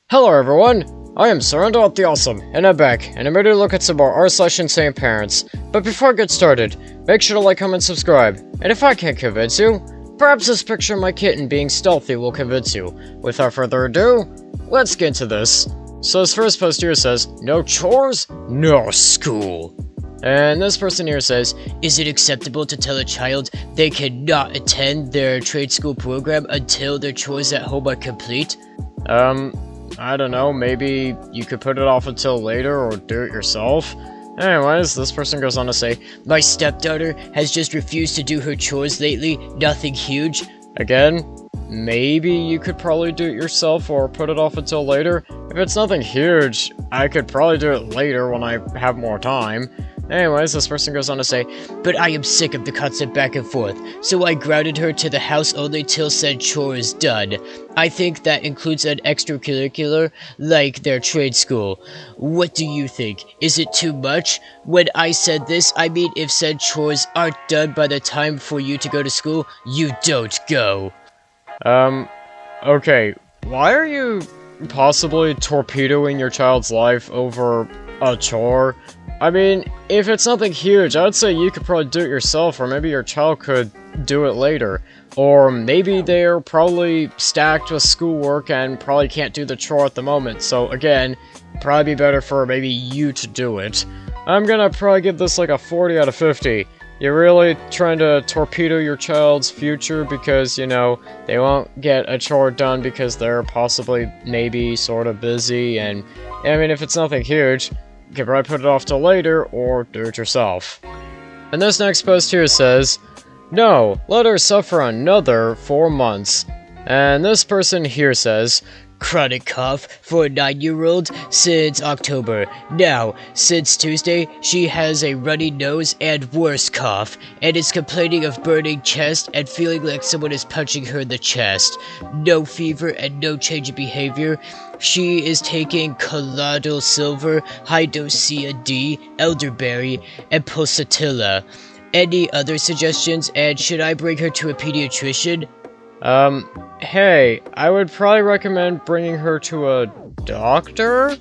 Hello everyone, I am Surrender the Awesome, and I'm back, and I'm ready to look at some more r/insane parents. But before I get started, make sure to like, comment, subscribe, and if I can't convince you, perhaps this picture of my kitten being stealthy will convince you. Without further ado, let's get into this. So this first post here says, no chores, no school. And this person here says, is it acceptable to tell a child they cannot attend their trade school program until their chores at home are complete? I don't know, maybe you could put it off until later or do it yourself. Anyways, this person goes on to say, my stepdaughter has just refused to do her chores lately, nothing huge. Again, maybe you could probably do it yourself or put it off until later. If it's nothing huge, I could probably do it later when I have more time. Anyways, this person goes on to say, but I am sick of the constant back and forth, so I grounded her to the house only till said chore is done. I think that includes an extracurricular, like their trade school. What do you think? Is it too much? When I said this, I mean if said chores aren't done by the time for you to go to school, you don't go. Okay, why are you possibly torpedoing your child's life over a chore? I mean, if it's nothing huge, I would say you could probably do it yourself, or maybe your child could do it later. Or maybe they're probably stacked with schoolwork and probably can't do the chore at the moment, so again, probably be better for maybe you to do it. I'm gonna probably give this like a 40 out of 50. You're really trying to torpedo your child's future because, you know, they won't get a chore done because they're possibly maybe sort of busy, and I mean, if it's nothing huge, you can probably put it off till later, or do it yourself. And this next post here says, no, let her suffer another 4 months. And this person here says, chronic cough for a 9-year-old since October. Now, since Tuesday, she has a runny nose and worse cough, and is complaining of burning chest and feeling like someone is punching her in the chest. No fever and no change in behavior. She is taking colloidal silver, high-dose C&D, elderberry, and pulsatilla. Any other suggestions, and should I bring her to a pediatrician? Hey, I would probably recommend bringing her to a doctor?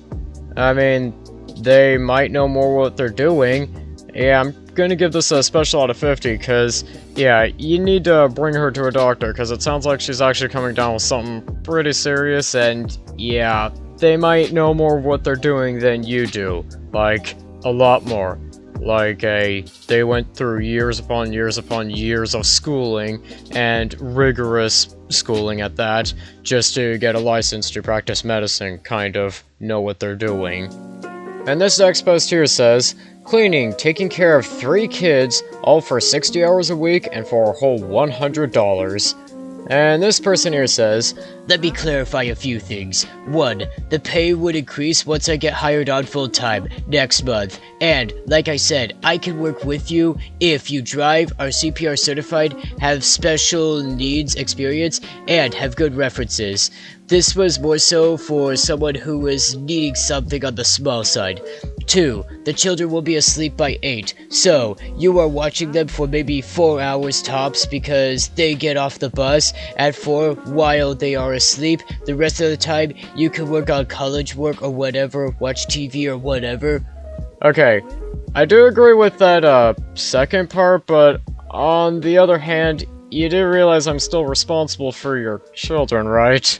I mean, they might know more what they're doing. Yeah, I'm gonna give this a special out of 50, because, yeah, you need to bring her to a doctor, because it sounds like she's actually coming down with something pretty serious, and, yeah, they might know more what they're doing than you do. Like, a lot more. Like, they went through years upon years upon years of schooling, and rigorous schooling at that, just to get a license to practice medicine, kind of know what they're doing. And this next post here says, cleaning, taking care of 3 kids, all for 60 hours a week and for a whole $100. And this person here says, let me clarify a few things. 1. The pay would increase once I get hired on full-time next month. And, like I said, I can work with you if you drive, are CPR certified, have special needs experience, and have good references. This was more so for someone who was needing something on the small side. 2. The children will be asleep by 8, so you are watching them for maybe 4 hours tops because they get off the bus at 4 while they are asleep. The rest of the time, you can work on college work or whatever, watch TV or whatever. Okay, I do agree with that second part, but on the other hand, you do realize I'm still responsible for your children, right?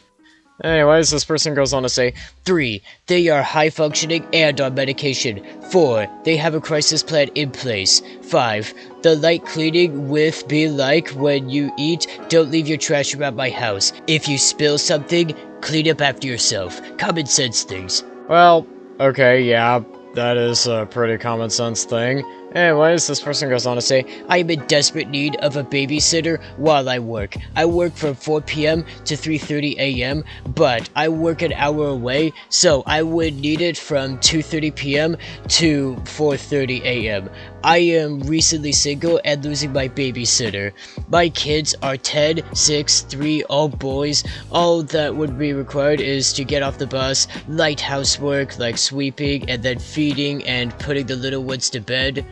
Anyways, this person goes on to say, 3. They are high-functioning and on medication. 4. They have a crisis plan in place. 5. The light cleaning with be like when you eat, don't leave your trash around my house. If you spill something, clean up after yourself. Common sense things. Well, okay, yeah, that is a pretty common sense thing. Anyways, this person goes on to say, I am in desperate need of a babysitter while I work. I work from 4 p.m. to 3:30 a.m., but I work an hour away, so I would need it from 2:30 p.m. to 4:30 a.m. I am recently single and losing my babysitter. My kids are 10, 6, 3, all boys. All that would be required is to get off the bus, light housework like sweeping, and then feeding and putting the little ones to bed.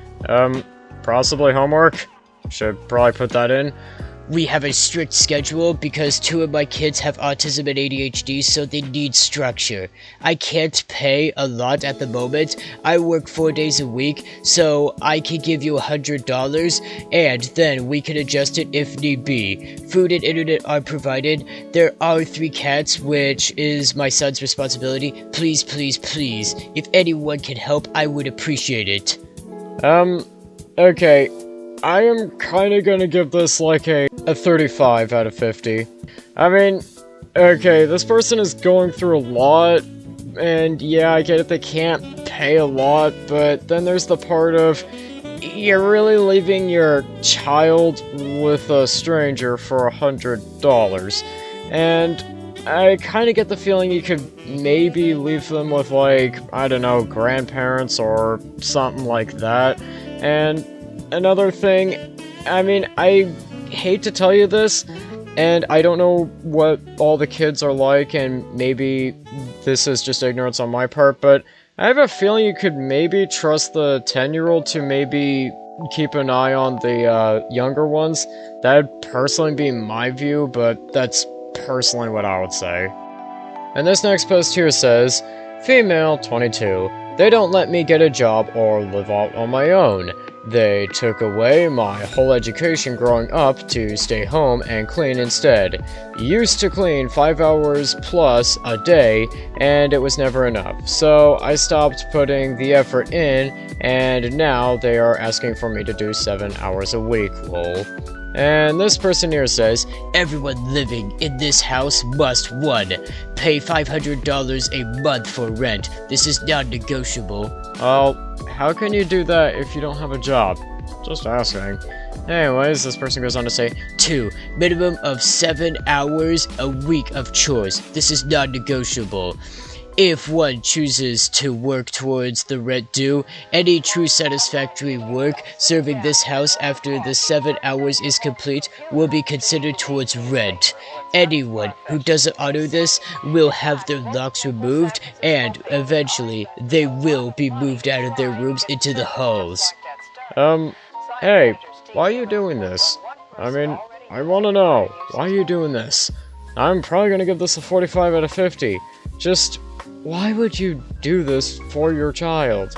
Possibly homework? Should probably put that in. We have a strict schedule because 2 of my kids have autism and ADHD, so they need structure. I can't pay a lot at the moment. I work 4 days a week, so I can give you $100, and then we can adjust it if need be. Food and internet are provided. There are 3 cats, which is my son's responsibility. Please, please, please, if anyone can help, I would appreciate it. Okay. I am kinda gonna give this like a 35 out of 50. I mean, okay, this person is going through a lot, and yeah, I get it, they can't pay a lot, but then there's the part of, you're really leaving your child with a stranger for $100, and I kinda get the feeling you could maybe leave them with, like, I don't know, grandparents or something like that, and another thing, I mean, I hate to tell you this, and I don't know what all the kids are like, and maybe this is just ignorance on my part, but I have a feeling you could maybe trust the 10-year-old to maybe keep an eye on the younger ones. That'd personally be my view, but that's personally what I would say. And this next post here says, female 22. They don't let me get a job or live out on my own. They took away my whole education growing up to stay home and clean instead. Used to clean 5 hours plus a day, and it was never enough. So I stopped putting the effort in, and now they are asking for me to do 7 hours a week, lol. And this person here says, everyone living in this house must 1. Pay $500 a month for rent. This is non-negotiable. Well, how can you do that if you don't have a job? Just asking. Anyways, this person goes on to say, 2. Minimum of 7 hours a week of chores. This is non-negotiable. If one chooses to work towards the rent due, any true satisfactory work serving this house after the 7 hours is complete will be considered towards rent. Anyone who doesn't honor this will have their locks removed, and eventually they will be moved out of their rooms into the halls. Hey, why are you doing this? I mean, I wanna know, why are you doing this? I'm probably gonna give this a 45 out of 50. Just, why would you do this for your child?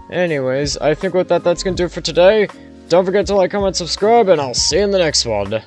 Anyways, I think with that, that's gonna do it for today. Don't forget to like, comment, subscribe, and I'll see you in the next one.